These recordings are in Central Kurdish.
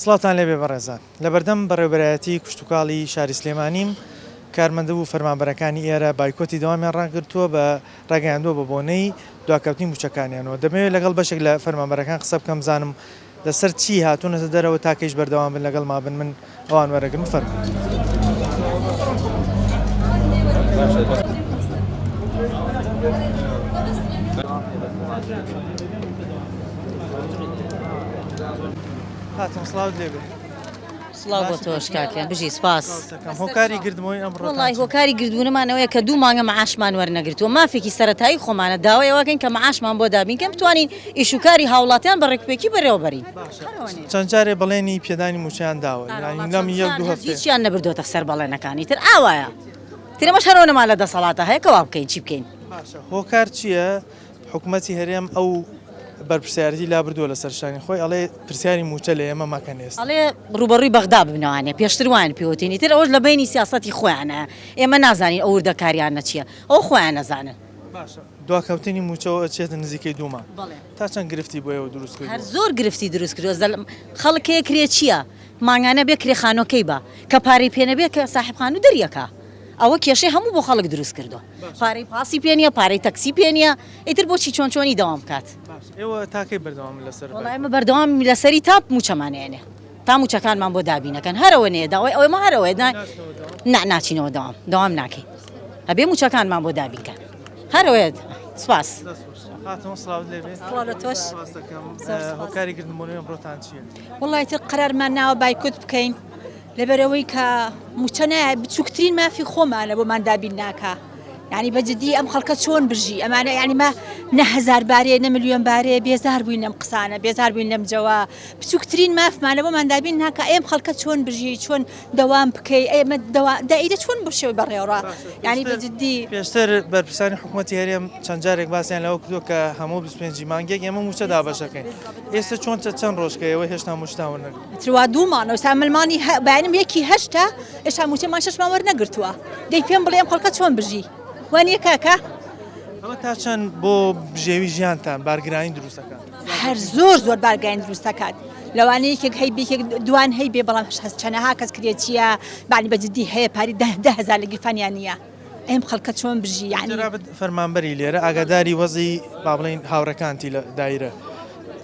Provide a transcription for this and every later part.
سڵاتان لێبێ بەڕێزان لە بەردەم بەڕێوەبەرایەتی کوشتتوکاڵی شاری سلێمانیم کارمەندە و فەرمانبەرەکانی ئێرە بایکۆتی دەوامیان ڕاگرتووە بە ڕاگەیاندووە بە بۆنەی دواکەوتنی موچەکانیانەوە دەمەوێت لەگەڵ بەشێک لە فەرمانبەرەکان قسە بکەم زانم لەسەر چی هاتوونەتە دەرەوە تاکەیش بەردەوام بن لەگەڵ مابن من ئەوان وەرەگرن فەرموو. هاتم سڵاوت لێبێ. سڵاو بۆ تۆش کاکەم بژی سپاس. هۆکاری گردمەوەی ئەمڕۆ وەڵی هۆکاری گردبوونەمانەوەیە کە 2 مانگە مەعاشمان وەرنەگرتووە مافێکی سەرەتایی خۆمانە داوای ئەوەکەین کە مەعاشمان بۆ دابین کە بتوانین ئیشوکاری هاوڵاتیان بە ڕێکپێکی بەڕێوەبەرین. چەند جارێ بەڵێنی پێدانی موچیان داوە نامی یەک دوو هەفتەیە هیچیان نەبردۆتە سەر بەڵێنەکانی تر ئاوایە ترمەش هەرۆنەمان لە دەسەڵاتە هەیە کەوا بکەین چی بکەین. هۆکار چییە؟ حکوومەتی هەرێم ئەو بەرپرسیارەتی لا بردووە لە سەرشانی خۆی ئەڵێ پرسیاری موچە لە ئێمە ماکەنێست. ئەڵێ ڕوبەڕووی بەغدا ببنەوانێ پێشتروان پێوتێنی تر ئەوش لە بینی سیاسەتی خۆیانە ئێمە نازانین ئەو وردەکاریان نەچیە ئەو خۆیان نەزانن. دواکەوتنی موچەوە چێتە نزیکەی 2 مانگ. تا چەند گرفتی بۆ ئێوە دروست کرد؟ هەر زۆر گرفتی دروست کردووە خەڵکەیە کرێ چییە؟ مانگانە بێ کرێخانۆکەی بە کە پارەی پێنە بێ کە ساحبخان و دەریەکە. ئەوە کێشەی هەموو بۆ خەڵک دروست کردووە. پارەی پاسی پێ نییە پارەی تەکسی پێ نییە ئیتر بۆچی چۆنی دەوام بکات. ئێوە تاکەی بەردەوام لەسەر وەڵای ئێمە بەردەوام لەسەری تا موچەمانێنێ تا موچەکانمان بۆ دابینەکەن هەرەوە نێ داوای ئەوێمە هەرەوەی ناچینەوە دەوام ناکەین ئەبێ موچەکانمان بۆ دابینکەن هەرەوەیت سپاس. هۆکاری گردبوونەوەی ئەمڕۆتان چییە؟ وڵای تر قەرارمان ناوە بایکوت بکەین لەبەرەوەی کە موچە نایە بچووکترین مافی خۆمانە بۆمان دابین ناکە. یعنی بەجددی ئەم خەڵکە چۆن بژی ئەمانە یعنی مە نە هەزار بارێ نە ملیۆن بارێ بێزار بووین لەم قسانە بێزار بووین لەم جەوە بچووکترین مافمانە بۆمان دابین ناکە ئێم خەڵکە چۆن بژی چۆن دەوام بکەی ئێمە دائیرە چۆن بشێ بەڕێوەڕا یعنی بەجددی پێشتر بەرپرسانی حکوومەتی هەرێم چەند جارێک باسییان لەوە کردووە کە هەموو 25 مانگێک ئێمە موچە دابەشەکەین ئێستا چەند ڕۆژکەیەوە هێشتا موچتان وەرنەگرت تروا دوومانەوە ساملمانی باینم یەکی هەشتا ئێشتا موچەمان 6 مان وەرنەگرتووە دەی پێم بڵێ ئەم خەڵکە چۆن بژی وانە کاکە ئەمە تا چەند بۆ بژێوی ژیانتان بارگرانی دروستەکان هەر زۆر بارگەین دروستەکات لەوانەیەکێک هەیبێکێک دوان هەی بێ بەڵام هەست چەنەها کەس کرێت چییە بانی بەجددی هەیە پاری 10,000 لە گیرفانیان نییە ئەم خەڵکە چۆن بژی یعنی فەرمانبەری لێرە ئاگاداری وەزی با بڵین هاوڕەکانتی لە دایرە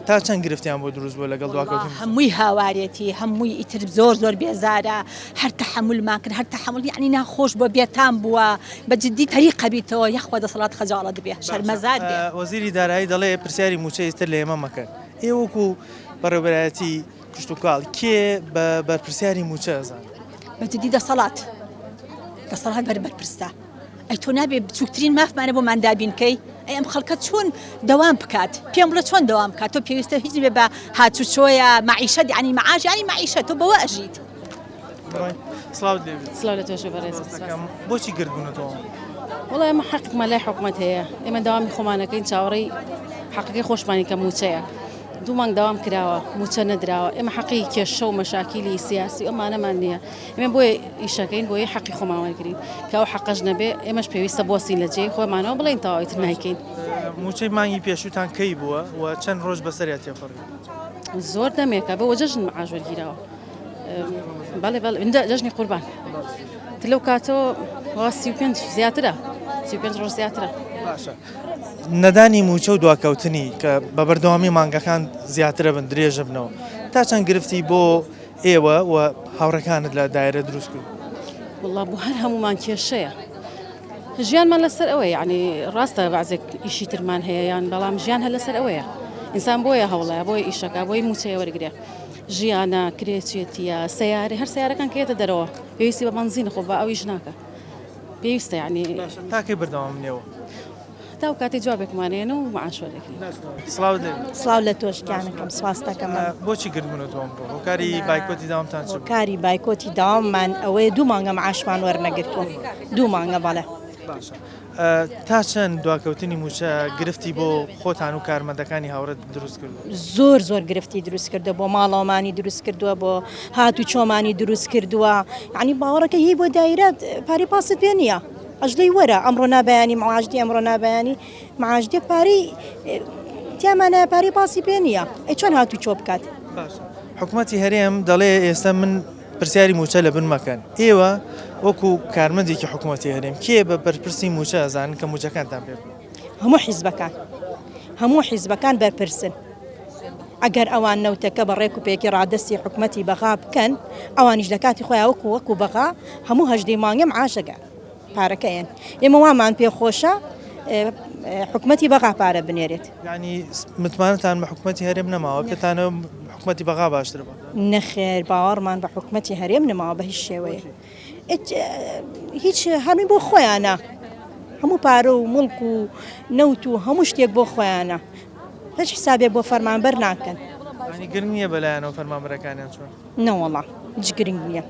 تا چەند گرفتیان بۆ دروست بووە لەگەڵ دواکەوتن هەمووی هاوارێتی هەمووی ئیتر زۆر بێزارە هەر تەحملمان کرد هەر تەحمل یعنی ناخۆش بۆ بێتان بووە بەجددی تەریقە بیتەوە یەخوا دەسەڵات خەجاڵە دەبێ شەرمەزار بێ. وەزیری دارایی دەڵێ پرسیاری موچەی تر لە ئێمە مەکەن ئێوەکو بەڕێوەبەرایەتی کوشتتوکاڵ کێ بە پرسیاری موچە ئەزان بەجددی دەسەڵات بەرپرسە ئەی تۆ نابێ بچووکترین مافمانە بۆمان دابینکەی ئەم خەڵکە چۆن دەوام بکات پێم بڵێ چۆن دەوام بکات تۆ پێویستە هیچ بێ بە هاتوچۆیە معیشەت ینی معاش ینی معیشە تۆ بەوە ئەژیت. سڵاو لە تۆش بەڕێز بۆچی گردبوونەتەوە؟ وڵای ئەمە حەقمان لای حکوومەت هەیە ئێمە داوامی خۆمانەکەین چاوەڕێی حەقەکەی خۆشمانی کە موچەیە 2 مانگ داوام کراوە موچە نەدراوە ئێمە حەقی کێشە و مەشاکیلی سیاسی ئەمانەمان نییە ئێمە بۆیە ئیشەکەین بۆیە حەقی خۆماوەگرین کە ئەو حەقەش نەبێ ئێمەش پێویستە بۆسی لە جێ خۆمانەوە بڵێن تەواویتر نایکەین. موچەی مانگی پێشووتان کەی بووە و چەند ڕۆژ بەسەریان تێپەڕی؟ زۆر دەمێکە بەوە جەژن معاش وەرگیراوە بەڵێ جەژنی قوربان لەو کاتەوە 35 زیاترە 35 ڕۆژ زیاترە. باشە نەدانی موچە و دواکەوتنی کە بە بەردەوامی مانگەکان زیاترە بن درێژە بنەوە تا چەند گرفتی بۆ ئێوە و هاوڕەکانت لە دایرە دروست کرد؟ وڵا بۆ هەر هەمومان کێشەیە ژیانمان لەسەر ئەوەیە یعنی ڕاستە بەعزێک ئیشی ترمان هەیە یان بەڵام ژیان هەر لەسەر ئەوەیە ئینسان بۆیە هەوڵەیە بۆی ئیشەکە بۆی موچەیە وەرگێ ژیانە کرێچێتیە سیارە هەر سیارەکان کێتە دەرەوە پێویستی بە بەنزین خۆ بە ئەویش ناکە پێویستە یعنی تاکەی بەردەوام نێەوە تا و کاتی جوابێکمانێن و معاشوەرەکەی. سڵاو لە تۆشکیانەکەم سواس دەکەم. بۆچی گردبوونەتەوە هۆکاری بایکۆتی داوامتان چ؟ هۆکاری بایکۆتی داواممان ئەوەیە 2 مانگە معاشمان وەرنەگرتووە 2 مانگە بەڵێ. تا چەند دواکەوتنی موچە گرفتی بۆ خۆتان و کارمەندەکانی هاوڕێت دروست کرد؟ زۆر گرفتی دروست کردو بۆ ماڵەوەمانی دروست کردووە بۆ هاتوچۆمانی دروست کردووە ینی باوەڕەکە هی بۆ دایرەت پاری پاست پێ نییە ئەژدەی وەرە ئەمڕۆ نابیانی معاشدی ئەمڕۆ نابیانی معاشدێک پاری تیامانە پاری پاسی پێ نییە ئەی چۆن هاتوچۆ بکات؟ حکوومەتی هەرێم دەڵێ ئێستا من پرسیاری موچە لە بن مەکەن ئێوە وەکو کارمەندێکی حکوومەتی هەرێم کێ بە بەرپرسی موچە ئەزانن کە موچەکانتان پێ هەموو حیزبەکان بەرپرسن ئەگەر ئەوان نەوتەکە بە ڕێک و پێکی ڕادستی حکوومەتی بەغا بکەن ئەوانیش لە کاتی خۆیان وەکو بەغا هەموو هەژدەی مانگەم عاشەکە پارەکەیان ئێمە وامان پێخۆشە حکوومەتی بەغا پارە بنێرێت ینی متمانتان بە حکوومەتی هەرێم نەماوە کەتانە حکوومەتی بەغا باشتر بە نەخێر باوەڕمان بە حکوومەتی هەرێم نەماوە بە هیچ شێوەیە هیچ هەمی بۆ خۆیانە هەموو پارە و مڵک و نەوت و هەموو شتێک بۆ خۆیانە هیچ حسابێک بۆ فەرمانبەر ناکەن ینی گرنگ نییە بەلایەنەوە فەرمانبەرەکانیان چۆن نەوەڵا هیچ گرنگ نییە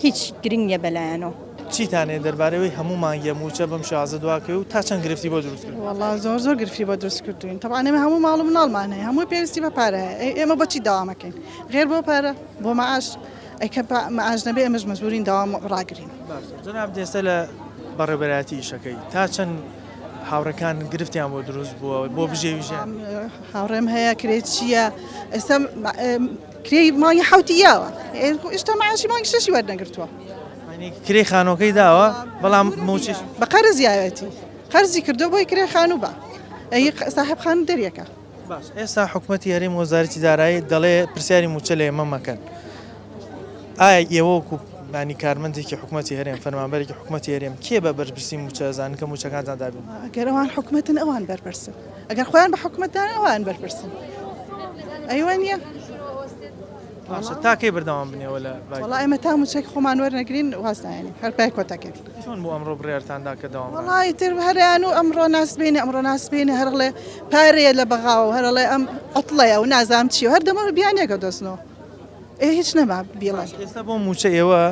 هیچ گرنگ نییە بەلایەنەوە چیتانێ دەربارەوەی هەموو مانگیە موچە بەم شازە دواکەوی و تا چەند گرفتی بۆ دروست کرد والله زۆر گرفتی بۆ دروست کردوین طبعا ئێمە هەموو ماڵ و مناڵمان هەیە هەموو پێویستی بە پارەیە ئێمە بۆچی داوامەکەین غێر بۆ پارە بۆ مەعاش ئەیکە مەعاش نەبێ ئێمەش مەجبورین داوام ڕاگرین جناب دێستە لە بەڕێبەرایەتی ئیشەکەی تا چەند هاوڕەکان گرفتیان بۆ دروست بووە بۆ بژێویژیان هاوڕێم هەیە کرێت چییە ئێستا کرێی مانگی حوتیاوە ئێستا مەعاشی مانگی شەشی وەرنەگرتووە کرێ خانۆکەی داوە بەڵام موچیش بە قەرز زیایەتی قەرزی کردو بۆی کرێ خانوو بە ئەی ساحب خان دەریەکە باش ئێستا حکوومەتی هەرێم وەزارەتی دارایی دەڵێ پرسیاری موچە لە ئێمە مەکەن ئایا ئێوە وەکو ینی کارمەندێکی حکوومەتی هەرێم فەرمانبەرێکی حکوومەتی هەرێم کێ بە بەرپرسی موچە ئەزانن کە موچەکانتان دابین ئەگەر ئەوان حکوومەتن ئەوان بەرپرسن ئەگەر خۆیان بە حکوومەتدان ئەوان بەرپرسن ئەیوە نییە باشە تا کەی بەردەوام بنێەوە لە وڵا ئێمە تا موچێک خۆمان وەرنەگرین وازداێنین هەر پای کۆتەکەین چۆن بۆ ئەمڕۆ بڕێرتاندا کە داوام وڵی تر هەریان و ئەمڕۆ ناسبێنێ ئەمڕۆ ناسبێنێ هەرڵێ پارەیە لە بەغاوە هەرڵێ ئەم ئەتڵەیە و نازام چی و هەر دەمە بیانێکە دەستنەوە هیچ نەما بیڵێ ئێستا بۆ موچە ئێوە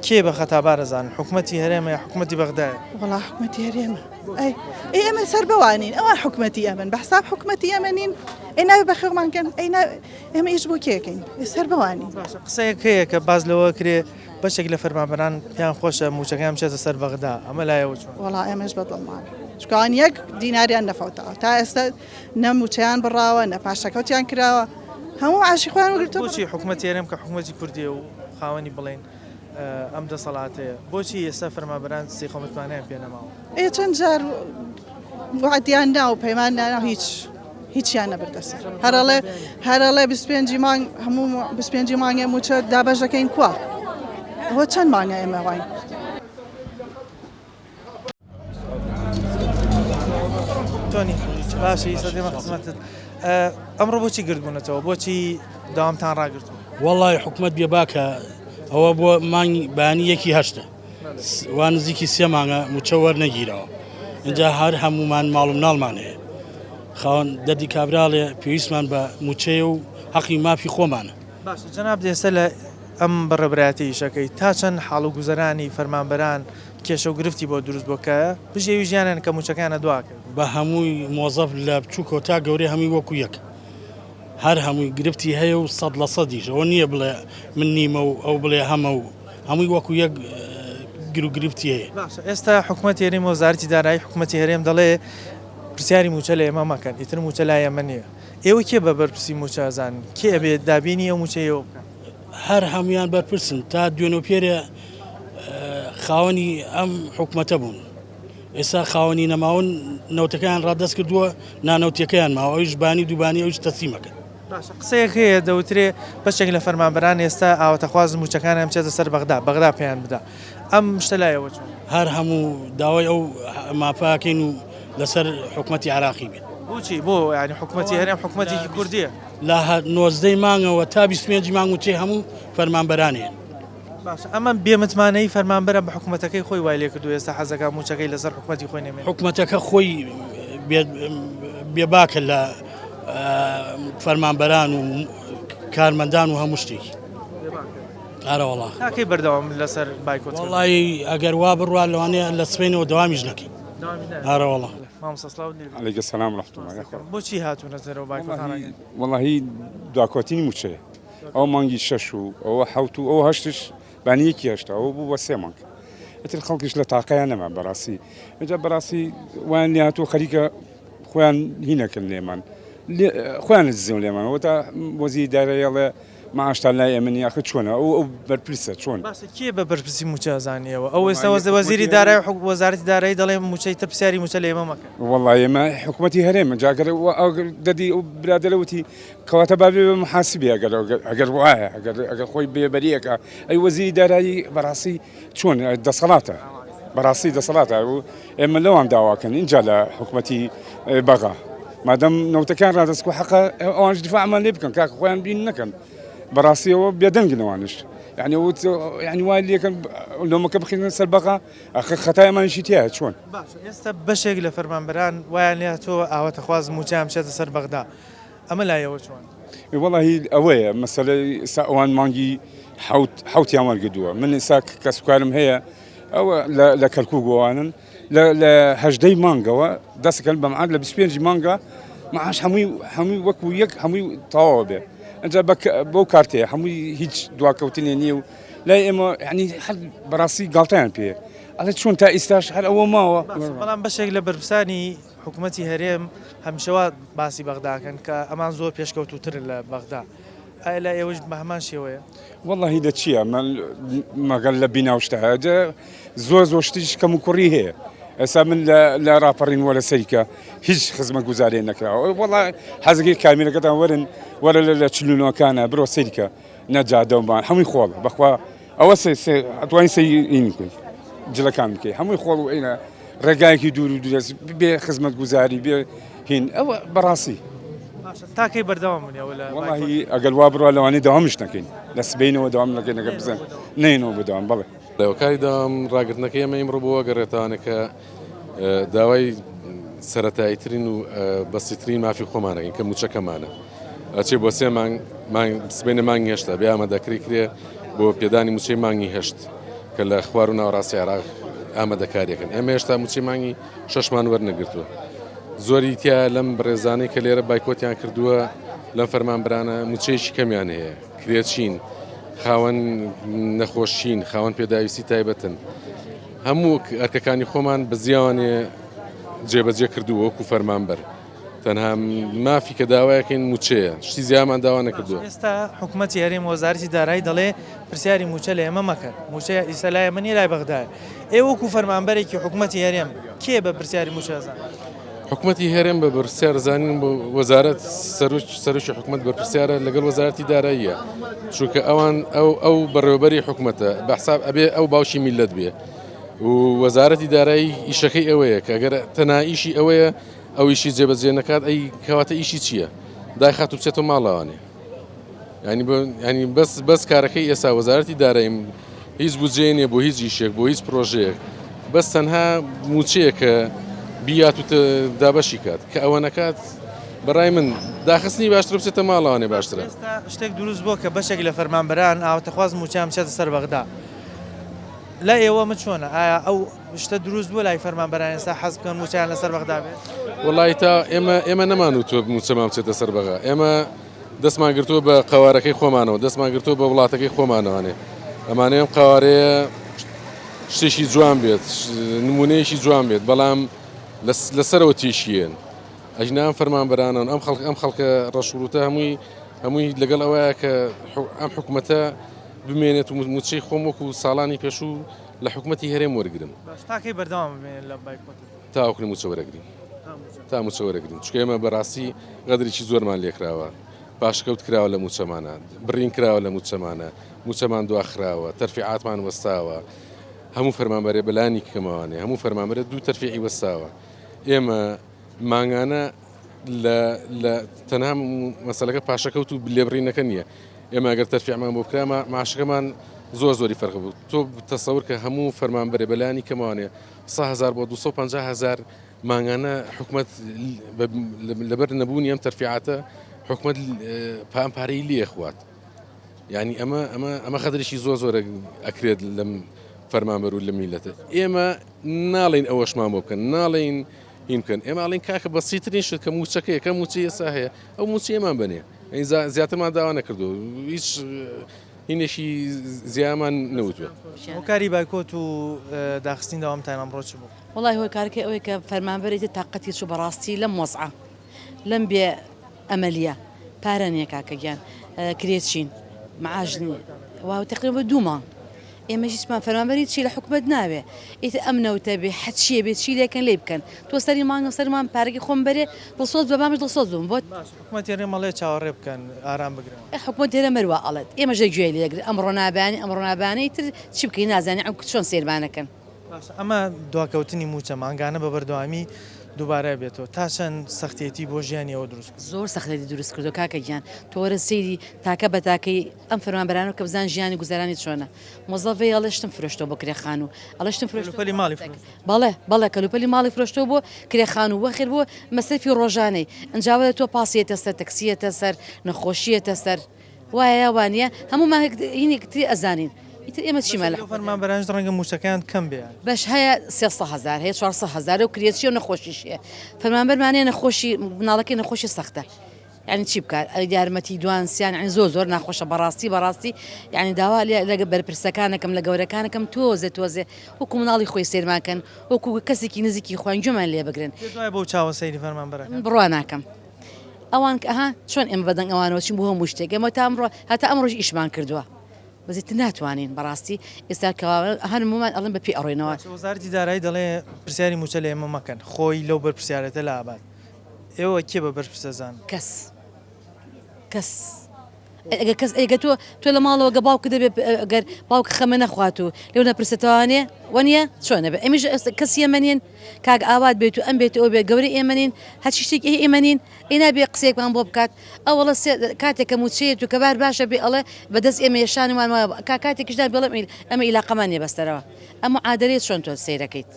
کێ بە خەتابارەزان حکوومەتی هەرێمە یا حکوومەتی بەغدایە وڵا حکوومەتی هەرێمە ئێمە سەر بەوانین ئەوان حکوومەتی ئەمن بە حساب حکوومەتی ئەمەنین ناوی بەخێومانکەن ئێمە ئیش بۆ کێکەین سەر بەوانی قسەیەک هەیە کە باز لەوە کرێ بەشێک لە فەرمانبەران پیان خۆشە موچەکان بچێتە سەر بەغدا ئەمە لایەوە چۆن وڵا ئێمەش بەدڵمان چکان یەک دیناریان نەفەوتەوە تا ئێستا نەموچیان بڕاوە نە پاشەکەوتیان کراوە هەموو عاشی خۆیان وگرتووە بۆچی حکوومەتی هەرێم کە حکوومەتی کوردیە و خاوەنی بڵێن ئەم دەسەڵاتەیە بۆچی ئێستا فەرمانبەران سیخۆمەتوانیان پێ نەماوە چەند جار وعدیان نا و پەیمان نانا هیچیان نەبردەسەر هەرەڵێ 25 مانگ هەموو 25 مانگە موچە دابەش دەکەین کووە ئەوە چەند مانگە ئێمە وای تۆنی باشی سەدەمە قسمەتت ئەمڕۆ بۆچی گردبوونەتەوە بۆچی داوامتان ڕاگرتووە وەڵی حکوومەت بێباکە ئەوە بۆ مانگی بەیانی یەکی هەشتە وان نزیکی سێ مانگە موچە وەرنەگیرەوە اینجا هەر هەمومان ماڵ و مناڵمان هەیە خاوەن دەردی کابراڵێ پێویستمان بە موچەیە و حەقی مافی خۆمانە باش جەناب دێستە لە ئەم بەڕێبەرایەتی ئیشەکەی تا چەند حاڵ و گوزەرانی فەرمانبەران کێشە و گرفتی بۆ دروست بۆکە بژێوی ژیانیان کە موچەکانە دواکە بە هەمووی مۆزەف لە بچووکەوە تا گەورەی هەمووی وەکو یەک هەر هەمووی گرفتی هەیە و 100% ئەوە نییە بڵێ من نیمە و ئەو بڵێ هەمە و هەمووی وەکو یەک گرفتی هەیە ئێستا حکوومەتی هەرێم وەزارەتی دارایی حکوومەتی هەرێم دەڵێ پرسیاری موچە لە ئێمە مەکەن ئیتر موچە لای ئێمە نییە ئێوە کێ بە بەرپرسی موچە ئەزانن کێ ئەبێت دابینی ئەو موچەیەوە بکەن هەر هەمویان بەرپرسن تا دوێنێ پێرە خاوەنی ئەم حکوومەتە بوون ئێستا خاوەنی نەماون نەوتەکان ڕادەست کردووە نانەوتیەکەیان ماوە ئەویش بانی دووبانی ئەوش تەسلیمەکە قسەیەک هەیە دەوترێ بەشێک لە فەرمانبەران ئێستا ئاواتەخوازن موچەکانیان بچێتە سەر بەغدا پێیان بدا ئەم شتە لایەوە چۆن هەر هەموو داوای ئەو مافاکەین و لەسەر حکوومەتی عراقی بێت بۆچی بۆ ینی حکوومەتی هەرێم حکوومەتێکی کوردیە لە 19 مانگەوە تا 25 مانگ و چێ هەموو فەرمانبەرانێن باشە ئەمە بێمتمانەی فەرمانبەرە بە حکوومەتەکەی خۆی وای لێ کردو ئێستا حەزەکە موچەکەی لەسەر حکوومەتی خۆی نێمێ حکوومەتەکە خۆی بێباکە لە فەرمانبەران و کارمەندان و هەموو شتێکی ئارەوەڵا تاکەی بەردەوام لەسەر بایکۆت وڵی ئەگەر وا بڕوان لەوانەیە لە سبینەوە دەوامیش نەکەین ئارەوەڵا عليك السلام ورحمة الله بۆچی هاتوونەتەرەوە بایکۆت والله دواکۆتینی موچەیە ئەو مانگی شەش و ئەوە حوت و ئەو هەشتش بانیەکی هەشتا ئەوە بوو بە سێ مانگ ئەتر خەڵکیش لە تاقییان نەما بەڕاستی ئەجا بەڕاستی وان لێ هاتووە خەریکە خۆیان هینەکەن لێمان خۆیان دزیون لێمانەوە تا وەزیری دارایەڵێ معاش لای ئێمە یاخە چۆنە ئەو بەرپرسە چۆن باشە کێ بە بەرپرسی موچە زانیەوە ئەو ئێستا وەزیری دارایی وەزارەتی دارایی دەڵێ موچەی تر پرسیاری موچە لە ئێمە مەکە والله ئێمە حکوومەتی هەرێمە جاگەر دەدی ئەو برادەرەوتی کەواتە بابێ بە محاسبی ئەگەر وایە ئەگەر خۆی بێبەریەکە ئەی وەزیری دارایی بەڕاستی چۆن دەسەڵاتە بەڕاستی دەسەڵاتە ئێمە لەوان داواکەن اینجا لە حکوومەتی بەغا مادەم نەوتەکان ڕادەستکو حەقە ئەوانش دفاعمان لێ بکەن کاکە خۆیان بین نەکەن بەڕاستیەوە بێدەنگنەوانش يعني وای لێکن لۆمەکە بخینە سەر بەغا خەتایمانشی تایە چۆن ئێستا بەشێک لە فەرمانبەران وایان لێ تۆ ئاواتە خواز موچام بچێتە سەر بەغدا ئەمە لایەوە چۆن وڵی ئەوەیە مەسەلەی ئێستا ئەوان مانگی حوتیان وەرگدووە من ئێستا کەسوکارم هەیە ئەوە لە کەلکوگووانن لە هەژدەی مانگەوە دەستەکەن بەمعاد لە 25 مانگە معاش هەمووی وەکو یەک هەمووی تەواوە بێ ئەجا بەو کارتەیە هەمووی هیچ دواکەوتنێ نییە و لای ئێمە ینی هەر بەڕاستی گاڵتەیان پێ ئەڵێ چۆن تا ئێستاش هەر ئەوە ماوە بەڵام بەشێک لە بەرپرسانی حکوومەتی هەرێم هەمیشەوە باسی بەغداکەن کە ئەمان زۆر پێشکەوتوترن لە بەغدا ئایا لە ئێوەش بە هەمان شێوەیە واللهی لە چییە مەگەل لە بیناوشتەجە زۆر شتیش کەم و کوڕی هەیە ئێستا من لە راپەڕینوە لە سەریکە هیچ خزمە گوزارێ نەکراوە وڵا حەزگیر کامیرەکەتان وەرە لە چلوونەکانە بڕۆ سەریکە نەجادەمان هەمووی خۆڵ بەخوا ئەوە ئەتوانین سەیین بکەین جلەکان بکەین هەمووی خۆڵ و ئینە ڕێگایەکی دوور و دوورەست بێ خزمەت گوزاری بێ هین ئەوە بەڕاستی تاکەی بەردەوام بوونیەوە لە وڵی ئەگەر وا بڕوا لەوانەی داوامش نەکەین لە سبینەوە داوام نەکەین ئەگەر بزن نینەوە بەداوام بڵێ لەوەکاری دام ڕاگرتنەکەی ئەمە ئیمڕۆ بۆوە گەڕێتانەکە داوای سەرەتاییترین و بەسیترین مافی خۆمانەکەین کە موچەکەمانە ئەچێ بۆ 3 مانگ سبینە مانگی هێشتا بێ ئامادەکاری کرێ بۆ پێدانی موچەی مانگی هێشت کە لە خوار و ناوەڕاستی عێراق ئامادەکاریەکەن ئێمە هێشتا موچەی مانگی 6 مان وەرنەگرتووە زۆری تیا لەم بڕێزانەی کە لێرە بایکۆتیان کردووە لەم فەرمانبرانە موچەیەکی کەمیان هەیە کرێچین خاوەن نەخۆشین خاوەن پێداویستی تایبەتن هەموو ئەرکەکانی خۆمان بە زیاوانێ جێبەجێ کردووە وەکو فەرمانبەر تەنها مافی کە داوایەکەین موچەیە شتی زیامان داوا نەکردووە ئێستا حکوومەتی هەرێم وەزارەتی دارایی دەڵێ پرسیاری موچە لە ئێمە مەکەن موچە ئیستا لای ئێمە نیە لای بەغدایە ئێوە وەکو فەرمانبەرێکی حکوومەتی هەرێم کێ بە پرسیاری موچەزان حکوومەتی هەرێم بە بەرپرسیار زانین بۆ وەزارەت سەرۆکی حکوومەت بەرپرسیارە لەگەڵ وەزارەتی داراییە چونکە ئەوان ئەو بەڕێوەبەری حکوومەتە بەحساب ئەبێ ئەو باوشی میلەت بێ و وەزارەتی دارایی ئیشەکەی ئەوەیە کە ئەگەر تەنها ئیشی ئەوەیە ئەو ئیشی جێبەجێ نەکات ئەی کەواتە ئیشی چییە دای خات و بچێتەوە ماڵەوانێ ینی بەس کارەکەی ئێستا وەزارەتی داراییم هیچ بودجێ نیە بۆ هیچ ئیشێک بۆ هیچ پرۆژەیەک بەس تەنها موچەیە کە بیات و دابەشی کات کە ئەوە نەکات بەڕای من داخستنی باشتر بچێتە ماڵەوانێ باشترە شتێک دروست بۆ کە بەشێک لە فەرمانبەران ئاواتەخواز موچیان بچێتە سەر بەغدا لە ئێوە چۆنە ئایا ئەو شتە دروست بووە لای فەرمانبەران ئێستا حەز بکەن موچیان لەسەر بەغدا بێت وڵی تا ئێمە نەمانوتوە موچەمان بچێتە سەر بەغا ئێمە دەستمان گرتووە بە قەوارەکەی خۆمانەوە دەستمان گرتووە بە وڵاتەکەی خۆمانەوەنێ ئەمانەیەم قەوارەیە شتێکی جوان بێت نمونەیەکی جوان بێت بەڵام لەسەرەوە تێشیێن ئەژنان فەرمانبەرانن ئەم خەڵکە ڕەشوروتە هەمووی لەگەڵ ئەوەیە کە ئەم حکوومەتە بمێنێت و موچەی خۆم وەکو ساڵانی پێشوو لە حکوومەتی هەرێم وەرگرم تاکەی بەردەوام بمێنێت لە بایکۆت تاوەکو موچە وەرەگرین تا موچە وەرەگرین چکە ئێمە بەڕاستی غەدرێکی زۆرمان لێکراوە پاشکەوت کراوە لە موچەمانە بڕین کراوە لە موچەمان دواخراوە تەرفیعاتمان وەستاوە هەموو فەرمانبەرێ بەلانی کەمەوانێ هەموو فەرمانبەرە 2 تەرفیعی وەستاوە ئێمە مانگانە لە تەنها مەسەلەکە پاشەکەوت و لێبڕینەکە نییە ئێمە ئەگەر تەرفیعمان بۆ بکرا معاشەکەمان زۆری فەرق بوو تۆ تەسەور کە هەموو فەرمانبەرێ بەلانی کەمەوانێ 100,000 بۆ 250,000 مانگانە حکوومەت لەبەر نەبوونی ئەم تەرفیعاتە حکوومەت پارەی لێ خوات یعنی ئەمە خەدرێکی زۆرە ئەکرێت لەم فەرمانبەر و لە میلەتە ئێمە ناڵین ئەوەشمان بۆ بکەن ناڵین هین بکەن ئێمە ئاڵین کاکە بەسیترین شت کە موچەکەیە کە موچی ئێستا هەیە ئەو موچیەمان بنێ زیاترمان داوا نەکردو هیچ هینێکی زیامان نەوتوە هۆکاری بایکۆت و داخستین داوامتان ئەمڕۆ چ بوو وڵی هۆکارەکەی ئەوەی کە فەرمانبەرێتی تااقەتی چوو بەڕاستی لەم وەزعە لەم بێ ئەمەلیە پارە نییە کاکەگیان کرێچین معاژنی و تقریبا 2 مانگ ئێمە هیچمان فەرمانبەری چی لە حکومت ناوێ ئیتر ئەم نەوتە بێ حەچیە بێت چی لێکەن لێ بکەن تۆ سەری مانگە سەرمان پارێکی خۆم بەرێ دڵسۆز بە بامش دڵسۆز بووم بۆ حکوومەت یێڕێ مەڵێ چاوەڕێ بکەن ئارام بگرن حکومت دێرە مەروە ئەڵێت ئێمە ژە گوێ لێگرن ئەمڕۆ نابانی ئەمڕۆ نابانەی تر چی بکەین نازانانی ئەم چۆن سێرمانەکەن ئەمە دواکەوتنی موچە مانگانە بە بەردەوامی دووبارە بێتەوە تا چەند سەختێتی بۆ ژیانیەوە دروست زۆر سەختی دروست کردو کاکە گیان تۆرە سەیری تاکە بە تاکەی ئەم فەرمانبەرانە کە بزان ژیانی گوزارانی چۆنە مۆزەڤی ئەڵێشتم فرۆشتەوە بۆ کرێخان و ئەڵەشتم کەلوپەلی ماڵی بەڵێ کەلوپەلی ماڵی فرۆشتەوە بۆ کرێخان و وەخر بۆ مەسەفی ڕۆژانەی ئەنجاوە تۆ پاسیێتە سەر تەکسیەتە سەر نەخۆشیەتە سەر وایە وانە هەمومان هینێکتری ئەزانین ئیتر ئێمە چیمە لە فەرمانبەرانش ڕەنگە موچەکان کەم بێ بەش هەیە 300,000 هەیە 400,000 و کرێچی و نەخۆشیشیە فەرمانبەرمانەیە نەخۆشی مناڵەکەی نەخۆشی سەختە یعنی چی بکات یارمەتی دوانسیان عین زۆر ناخۆشە بەڕاستی یعنی داوا لە بەرپرسەکانەکەم لە گەورەکانەکەم تۆزێ وەکو مناڵی خۆی سێرماکەن وەکو کەسێکی نزیکی خۆیان گوێمان لێ بگرن بۆ چاوە سەیری فەرمانبەرەکان بڕوا ناکەم ئەوان کە چۆن ئێمە بەدەنگ ئەوانەوە چین بۆ هەموو شتێک ئێمە تا ئەمڕۆ هەتا ئەمڕۆژ ئیشمان کردووە بەزیت ناتوانین بەڕاستی ئێستا هەرمومان ئەڵم بە پێی ئەڕۆینەوە وەزارەتی دارایی دەڵێ پرسیاری موچە لە ئێمە مەکەن خۆی لەو بەرپرسیارەتە لە ئاباد ئێوە کێ بە بەرپرسەزان کەس ئەگە تۆ لە ماڵەوە گە باوکە دەبێت گەر باوکە خەمە نەخوات و لێو نەپرسێتوانێ وەنیە چۆنە بێ ئەمیش کەسی ئێمەنین کاک ئاوات بێت و ئەم بێت ئەو بێت گەوری ئێمەنین هەچی شتێکی ئێمەنین ئێنا بێ قسێکمان بۆ بکات ئەوڵە کاتێکە موچێت و کەبار باشە بێ ئەڵێ بەدەست ئێمە یێشانمان وایە کاتێکیشدا بڵێم ئەمە ئیلاقەمان نیە بەستەرەوە ئەمە عادەرێت چۆن تۆ سیرەکەیت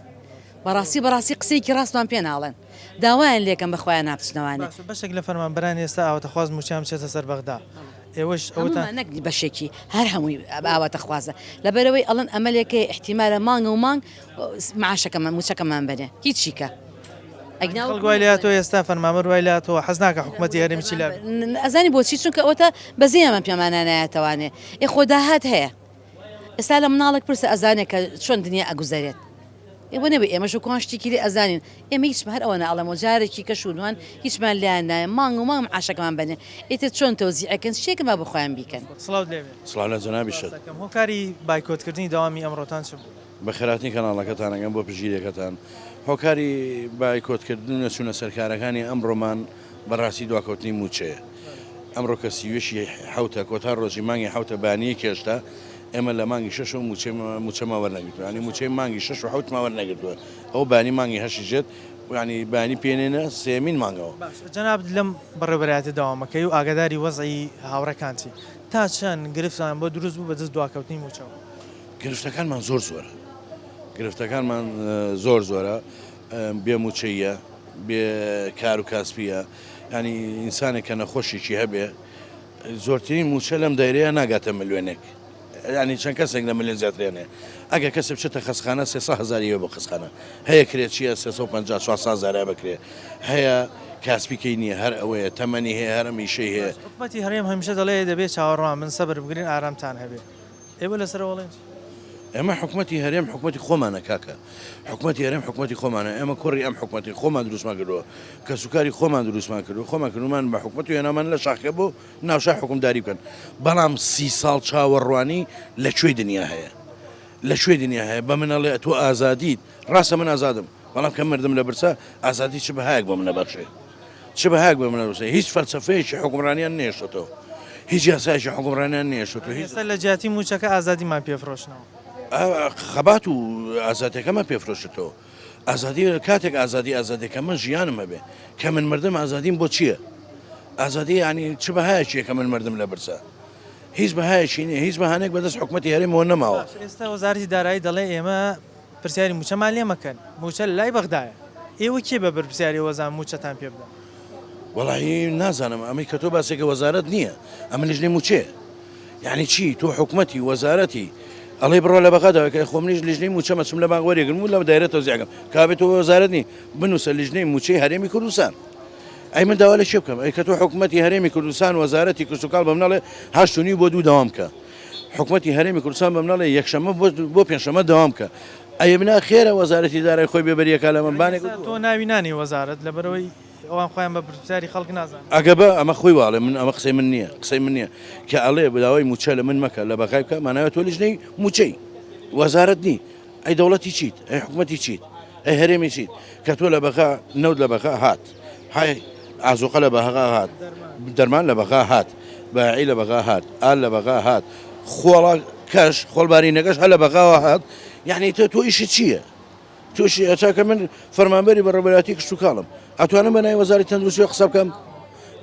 بەڕاستی قسێکی ڕاستمان پێ ناڵێن داوایان لێکم بەخۆیان ناپچنەوانێ بەشێک لە فەرمانبەران ئێستا ئاواتەخواز موچیان بچێتە سەر بەغدا ئێوەش نەکدی بەشێکی هەر هەمووی ئاواتە خوازە لەبەرەوەی ئەڵەن ئەمەلێکی احتیمالە مانگە و مانگ معاشەکەمان موچەکەمان بنێ هیچیکە ئەگناوای لاتۆ ئێستا فەرمانبەر وای لاتەوە حەز ناکە حکوومەتی هەرێمیچی لە ئەزانی بۆچی چونکە ئەوتە بەزیەمە پێمانانایەتەوانێ خۆداهات هەیە ئێستا لە مناڵێک پرسە ئەزانێت کە چۆن دنیا ئەگوزارێت ئێوە نەبێ ئێمەش کۆشتێکی لێ ئەزانین ئێمە هیچمە هەر ئەوەنە ئەڵەمە جارێکی کەشودوان هیچمان لیان نایە مانگ و مانگ عاشەکەمان بنێ ئێتر چۆن تەوزیعەکەن شتێکە ما بخۆیان بیکەن سڵاو لە جەنابی شت هۆکاری بایکۆتکردنی داوامی ئەمڕۆتان چ بە خێراتی کەناڵەکەتان ئەگەم بۆ پژگیرێکەکەتان هۆکاری بایکۆتکردن و نەچوونە سەرکارەکانی ئەمڕۆمان بەڕاستی دواکەوتنی موچەیە ئەمڕۆ کە سیوێشی حوتە کۆتا ڕۆژی مانگی حوتە بانی کێشتا ئێمە لە مانگی 6 و موچەمە وەرنەگرتووە ینی موچەی مانگی 6 و حوتمە وەرنەگرتووە ئەو بانی مانگی هەشی ژێت ینی بانی پێێنێنە سێمین مانگەوە جەناب لەم بەڕێبەرایەتی داوامەکەی و ئاگاداری وەزعی هاوڕەکانتی تا چەند گرفتان بۆ دروست بوو بەدەست دواکەوتنی موچەوە گرفتەکانمان گرفتەکانمان زۆر زۆرە بێ موچەیە بێ کار و کاسپیە ینی ئینسانێک کە نەخۆشیی هەبێ زۆرترین موچە لەم دایرەیە ناگاتە ملیۆنێک ینی چەند کەسێک لە ملیۆن زیاترێنێ ئەگە کەسێک بچێتە خەسخانە 300,000 بۆ خەسخانە هەیە کرێچیە 350-400,000 بکرێ هەیە کاسپیکەی نییە هەر ئەوەیە تەمەنی هەیە هەرە میشەی هەیە حکوومەتی هەرێم هەمیشە دەڵێ دەبێت چاوەڕوان من سەبر بگرین ئارامتان هەبێ ئێوە لەسەر وڵێن ئێمە حکوومەتی هەرێم حکوومەتی خۆمانە کاکە حکوومەتی هەرێم حکوومەتی خۆمانە ئێمە کوڕی ئەم حکوومەتی خۆمان دروستمان کردووە کە سوکاری خۆمان دروستمان کردو خۆمان کردومان بە حکوومەتی هێنامان لە شاخەکە بۆ ناوشای حکومداری بکەن بەڵام 30 ساڵ چاوەڕوانی لەکوێی دنیا هەیە لەکوێی دنیا هەیە بە منەڵێ تۆ ئازادیت ڕاستە من ئازادم بەڵام کە مردم لە برسا ئازادی چ بەهایەک بۆ منە بەخشێ چ بەهایەک بۆ منە بەخشێ هیچ فەلسەفەیەکی حکومڕانیان نێشتەوە هیچ یاسایەکی حکومڕانیان نێشتەوە هیچ لە جیاتی موچەکە ئازادیمان پێفرۆشنەوە خەبات و ئازادیەکەمە پێفرۆشتەوە ئازادی کاتێک ئازادیەکەمە ژیانم هەبێ کە من مردم ئازادیم بۆ چییە؟ ئازادی ینی چ بەهایەکیە کە من مردم لە برسا هیچ بەهایەکی نیە هیچ بەهانێک بەدەست حکوومەتی هەرێمەوە نەماوە ئێستا وەزارەتی دارایی دەڵێ ئێمە پرسیاری موچەمان لێ مەکەن موچە لای بەغدایە ئێوە کێ بە پرسیاری وەزان موچەتان پێ بدەن وەڵی نازانم ئەمەی کە تۆ باسێکە وەزارەت نییە ئەمە لیژنەی موچێ یعنی چی تۆ حکوومەتی وەزارەتی ئەڵێ بڕۆ لە بەغداوە کە خۆمنیش لیژنەی موچە مەچم لە بانگ وەرێگرم و لە دایرە تەوزیعەکەم کابێتەوە وەزارەت بنووسە لیژنەی موچەی هەرێمی کوردستان ئەی من داوا لە چێ بکەم ئەی کە تۆ حکوومەتی هەرێمی کوردستان وەزارەتی کشتتوکاڵ بە مناڵێ 8 بۆ 2 داوام کە حکوومەتی هەرێمی کوردستان بە مناڵێ یەکشەمە بۆ پێنجشەمە داوام کە ئەیە بنا خێرە وەزارەتی دارای خۆی بێبەریەکە لە منبانێک تۆ ناوی نانی وەزارەت لەبەرەوەی ئەوان خۆیان بە پرسیاری خەڵک نازان ئەگەبە ئەمە خۆی واڵێ من ئەمە قسەی من نییە قسەی من نییە کە ئەڵێ بەداوای موچە لە من مەکە لە بەقای بکە ماناوێت تۆ لیژنەی موچەی وەزارەت نی ئەی دەوڵەتی چیت ئەی حکوومەتی چیت ئەی هەرێمی چیت کە تۆ لە بەقا نەوت لە بەقا هات های ئازوقە لە بەهەقا هات دەرمان لە بەقا هات باعی لە بەقا هات ئال لە بەقا هات خۆڵا کەش خۆڵبارینەکەش هە لە بەقاوە هات یعنی تۆ ئیشی چییە؟ تووشی ئەچاکە من فەرمانبەری بەڕێوەبەراتی کشت و کاڵم ئەتوانم بەنای وەزاری تەندروستی قسە بکەم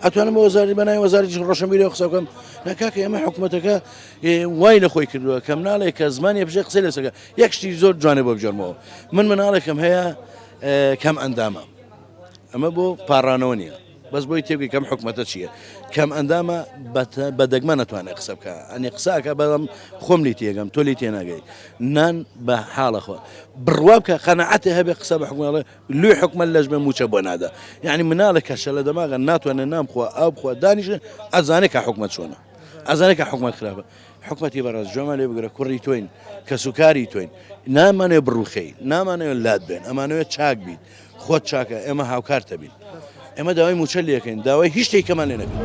ئەتوانم بە وەزاری بەنای وەزاری ڕۆشنبیری قسە بکەم ناکاکە ئێمە حکوومەتەکە وای لە خۆی کردووە کەم ناڵێک کە زمانی بژێ قسەی لەسەکە یەک شتی زۆر جوانێ بۆ بجەرمەوە من مناڵێکم هەیە کەم ئەندامە ئەمە بۆ پاڕانەوە نییە بەس بۆی تێبگەی کەم حکوومەتە چییە کەم ئەندامە بە دەگمە ناتوانێت قسە بکە ئەنی قساکە بەڵام خۆم لی تێگەم تۆ لی تێناگەی نان بە حاڵەخۆ بڕوا بکە قەنەعەتێ هەبێ قسە بە حکومەڵێ لوی حکومەت لەژ بە موچە بۆ نادا یعنی مناڵە کەشە لە دەماغە ناتوانێت نام بخوا ئاو بخوا دانیشە ئەزانێت کە حکومەت چۆنە ئەزانێت کە حکومەت خراپە حکومەتی بەڕاست جۆمە لێ بگرە کوڕی تۆین کە سوکاری تۆین نامانێ بڕوخەی نامانەوێت لات بێن ئەمانەوێت چاک بیت خۆت چاکە ئێمە هاوکارتە بین ئێمە داوای موچە لەکەین داوای هیچ شتێکمان لێ نەکەین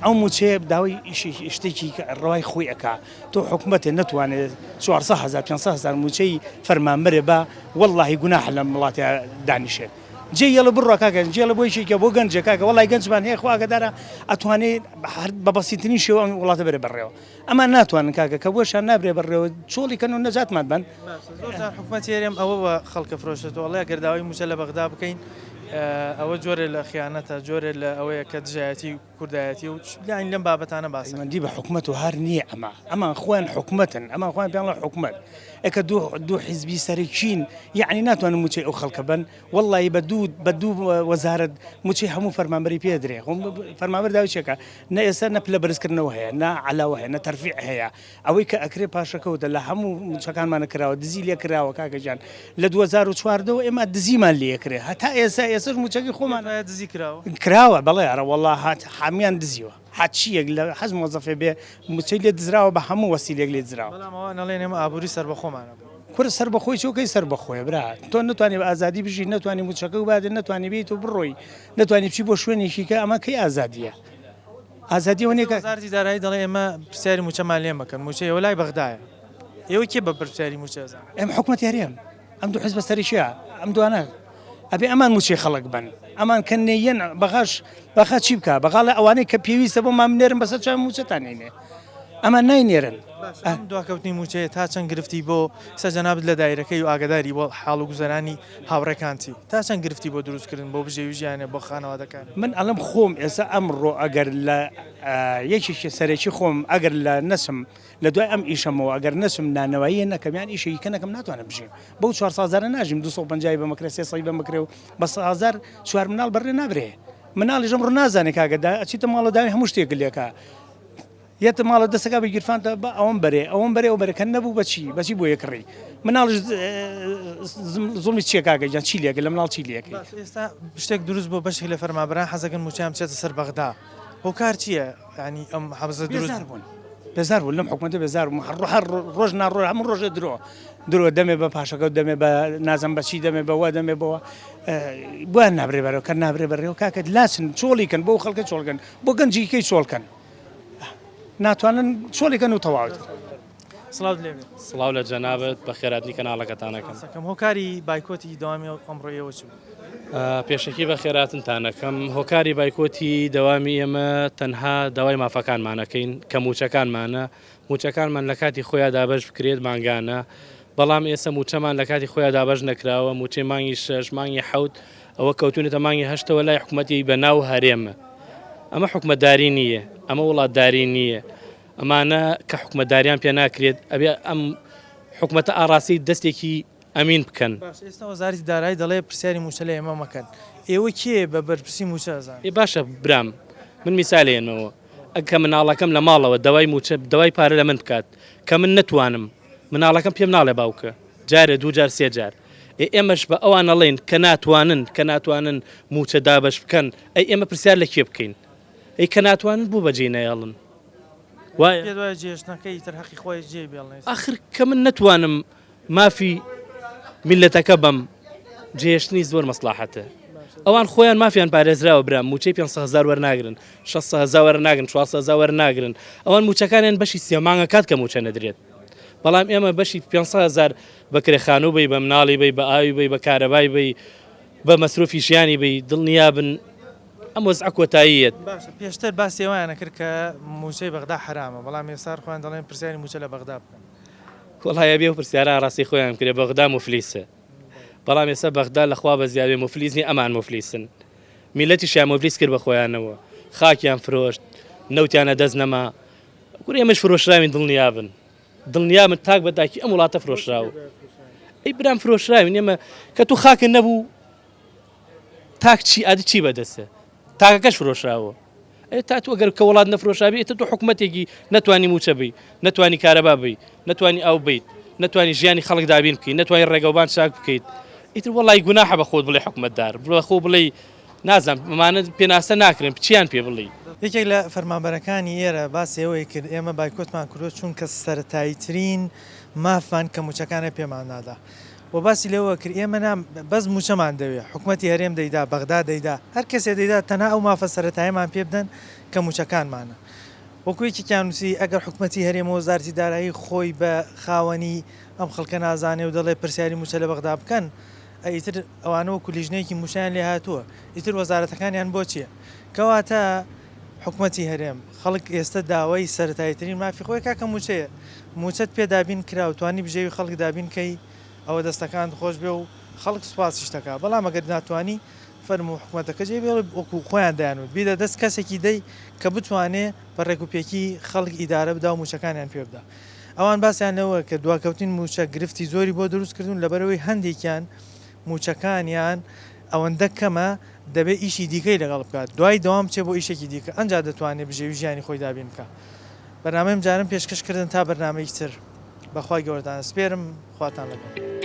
ئەو موچەیە داوای شتێکی ڕەوای خۆی ئەکا تۆ حکوومەتێ نەتوانێت 400,000 موچەی فەرمانبەرێ بە وەڵڵاهی گوناح لە وڵاتی دانیشێت جێ یەڵە بڕۆ کاکەن جێ لە بۆیشێکە بۆ گەنجە کاکە وەڵای گەنجمان هەیە خواگەدارە ئەتوانێت بە بەسیترین شێوە وڵاتە بەرێ بڕێەوە ئەمان ناتوانن کاکە کە بۆشان نابرێ بڕێەوە چۆڵیکەن و نەجاتمان بن حکوومەت هێرێم ئەوە بە خەڵکە فرۆشتەوە ئەڵێ گەرداوای موچە لە بەغدا بکەین ئەوە جۆرە لە خیانەتە جۆرە لە ئەوەیە کە دژایەتی کوردایەتی و لاین لەم بابەتانە باسی مندی بە حکوومەت و هەر نییە ئەمان خۆیان حکوومەتن ئەمان خۆیان پێیان لە حکوومەت ئەکە دوو حیزبی سەرکیین یعنی ناتوانن موچەی ئەو خەڵکە بن وەڵی بە دوو وەزارەت موچەی هەموو فەرمانبەری پێدرێ فەرمانبەر داوای چێکە نە ئێستا نە پلە بەرزکردنەوە هەیە نە علاوە هەیە نە تەرفیع هەیە ئەوەی کە ئەکرێ پاشەکەوتە لە هەموو موچەکانمانە کراوە دزی لێ کراوە کاکەجان لە 2014 ئێمە دزیمان لێکرێ هەتا ئێستا موچەکەی خۆمان دزی کراوە بەڵێ ئەرە وەڵا هات حامیان دزیوە هاچیەک لە حەز مۆزەفێ بێ موچەی لێ دزراوە بە هەموو وەسیلێک لێ دزراوە بەڵامەوە نەڵێن ئێمە ئابووری سەر بەخۆمانە کورە سەر بەخۆی چۆکەی سەر بەخۆیە برا تۆ نتوانێت بە ئازادی بژی نتوانانی موچەکە و بادە نتوانانی بێت و بڕۆی نتوانانی بچی بۆ شوێنێکی کە ئەمە کەی ئازادیە ئازادیەوە نیە وەزارەتی دارایی دەڵێ ئێمە پرسیاری موچەمان لێ مەکەن موچەی ئەوە لای بەغدایە ئێوە کێ بە پرسیاری موچە ئەم حکوومەت یاریەم ئەم دوو حیزبە سەرکیە ئەم دوانە ئەبێ ئەمان موچەی خەڵک بن ئەمان کە نێیەن بەخا چی بکە بەغاڵە ئەوانەی کە پێویستە بۆ مامنێرن بەسەر چاوی موچەتان نینێ ئەمان ناینێرن دواکەوتنی موچەیە تا چەند گرفتی بۆ سەرجەنابێت لە دایرەکەی و ئاگاداری بۆ حاڵ و گوزەرانی هاوڕێکانتی تا چەند گرفتی بۆ دروستکردن بۆ بژێوی ژیانە بۆ خانەوادەکان من ئەڵم خۆم ئێستا ئەمڕۆ ئەگەر لە یەکێکی سەرێکی خۆم ئەگەر لە نەسم لە دوای ئەم ئیشەمەوە ئەگەر نەسم نانەوەیە نەکەمیان ئیشەی کەنەکەم ناتوانم بژیم بەو 400,000 ناژیم 250 بەمەکرێ 300 بەمەکرێ و بە 100,000 چوار مناڵ بەڕێ نابرێ مناڵی ژەم ڕوو نازانێ کاگەدا ئەچیتە ماڵە داوی هەموو شتێک لێکە یەتە ماڵە دەستەکە بە گیرفانتە بە ئەوم بەرێ ئەو بەرەکە نەبوو بەچی بۆ یەکڕی مناڵش زڵمی چیە کاگەجان چی لێکە لە مناڵ چی لێکە ئێستا شتێک دروست بۆ بەشێک لە فەرمانبەران حەزەکەن موچیان بچێتە سەر بەغدا ئەو کار چییە ینی ئەم حەبزە دروست بوون بێزار بوون لەم حکوومەتە بێزار بوون هەر ڕۆژ ناڕۆ هەموو ڕۆژە درۆ دەمێ بە پاشەکە دەمێ بە نازم بەچی دەمێ بەوە دەمێ بەوە بۆیان نابرێ بەرەوە کە نابرێ بەڕێەوە کاکەت لاسن چۆڵیکەن بۆ خەڵکە چۆڵکەن بۆ گەنجیکەی چۆڵکەن ناتوانن چۆڵیکەن و تەواوت سڵاو لە جەنابەت بە خێراتنی کەناڵەکەتانەکەم هۆکاری بایکۆتی دەوامی ئەمڕۆیەوە چوو پێشەکی بە خێراتنتانەکەم هۆکاری بایکۆتی دەوامی ئێمە تەنها داوای مافەکانمانەکەین کە موچەکانمانە موچەکانمان لە کاتی خۆیان دابەش بکرێت مانگانە بەڵام ئێستا موچەمان لە کاتی خۆیان دابەش نەکراوە موچەی مانگی 6 مانگی 7 ئەوە کەوتونێتە مانگی 8ەوە لای حکوومەتی بە ناو هەرێمە ئەمە حکومەتداری نییە ئەمە وڵاتداری نییە ئەمانە کە حکومەتداریان پێ ناکرێت ئەبێ ئەم حکومەتە ئاڕاستی دەستێکی ئەمین بکەن ئێستا وەزارەتی دارایی دەڵێ پرسیاری موچە لە ئێمە مەکەن ئێوە کێ بە بەرپرسی موچە ئەزان باشە برام من میسالێنەوە ئەگە مناڵەکەم لە ماڵەوە دەوای موچە دەوای پارە لە من بکات کە من نتوانم مناڵەکەم پێم ناڵێ باوکە جارێ دوو جار سێ جار ئێمەش بە ئەوان ئەڵێن کە ناتوانن موچە دابەش بکەن ئەی ئێمە پرسیار لە کێ بکەین ئەی کە ناتوانن بوو بەجێ نەیاڵن وایە دوای جێشتنەکەی تر حەقی خۆی جێ بێڵێ آخر کە من نتوانم مافی میلەتەکە بەم جێشتنی زۆر مەسلحەتە ئەوان خۆیان مافیان پارێزراوە برام موچەی 500,000 وەرناگرن 600,000 وەرناگرن 400,000 وەرناگرن ئەوان موچەکانیان بەشی سێمانگە کات کە موچە نەدرێت بەڵام ئێمە بەشی 500,000 بە کرێخانوو بی بە مناڵی بی بە ئاوی بی بە کارەبای بی بە مەسروفی ژیانی بی دڵنیابن ئەم وەزع کۆتاییەت باشە پێشتر باسی ئەویانە کرد کە موچەی بەغدا حرامە بەڵام ێستا خۆیان دەڵێن پرسیاری موچە لە بەغدا بکەن وڵایە بێ و پرسیارە ڕاستی خۆیان کرێ بەغدا مفلیسە بەڵام ێستا بەغدا لەخوا بە زیادێ مفلیسنی ئەمان مفلیسن میلەتی شیان مفلیس کرد بە خۆیانەوە خاکیان فرۆشت نەوتیانە دەست نەما کوڕ ئێمەش فرۆشراوین دڵنیابن تاک بەداکی ئەم وڵاتە فرۆشراوە ئەی برام فرۆشراوین ئێمە کە تو خاکن نەبوو تاک چی ئادی چی بەدەستە تاکەکەش فرۆشراوە تا تو ئەگەر کە وڵات نەفرۆشابی ئێتە تو حکوومەتێکی نەتوانی موچە بی نەتوانی کارەبا بی نەتوانی ئەو بیت نەتوانی ژیانی خەڵک دابین بکەیت نەتوانی ڕێگەوبان چاک بکەیت ئیتر وەڵی گوناحە بە خۆت بڵێ حکوومەتدار بڵێ خۆ بڵێ نازانم بمانە پێناسە ناکرن پچیان پێ بڵێ یەکێک لە فەرمانبەرەکانی ئێرە باسی ئەوەی کرد ئێمە بایکۆتمان کردو چونکە سەرەتاییترین مافان کە موچەکانە پێمان نادا و باسی لەوە کرد ئێمە بەس موچەمان دەوێت حکوومەتی هەرێم دەیدا بەغدا دەیدا هەر کەسێ دەیدا تەنها ئەو مافە سەرەتاییمان پێ بدەن کە موچەکانمانە وەکوێکی کیانوسی ئەگەر حکوومەتی هەرێم و وەزارەتی دارایی خۆی بە خاوەنی ئەم خەڵکە نازانێ و دەڵێ پرسیاری موچە لە بەغدا بکەن ئیتر ئەوانەوە کولیژنەیەکی موشیان لێ هاتووە ئیتر وەزارەتەکانیان بۆ چییە کەواتە حکوومەتی هەرێم خەڵک ئێستا داوای سەرەتاییترین مافی خۆی کاکە موچەیە موچەت پێ دابین کرا و توانی بژێوی خەڵک دابین کەی ئەوە دەستەکان خۆش بێ و خەڵک سوپاسیش دەکا بەڵام ئەگەر ناتوانی فەرمو حکوومەتەکە جێ بێ وەکو خۆیان دایانوت بیدە دەست کەسێکی دەی کە بتوانێ بە ڕێکوپێکی خەڵک ئیدارە بدا و موچەکانیان پێ بدە ئەوان باسییان لەوە کە دواکەوتین موچە گرفتی زۆری بۆ دروست کردوون لەبەرەوەی هەندێکیان موچەکانیان ئەوەندە کەمە دەبێت ئیشی دیکەی لەگەڵ بکات دوای دەوام چێ بۆ ئیشێکی دیکە ئەنجا دەتوانێت بژێوی ژیانی خۆی دابین بکە بەنامەیم جارم پێشکەشکردن تا بەرنامەی تر بەخوای گەوردان سپێرم خواتان لەگەڵ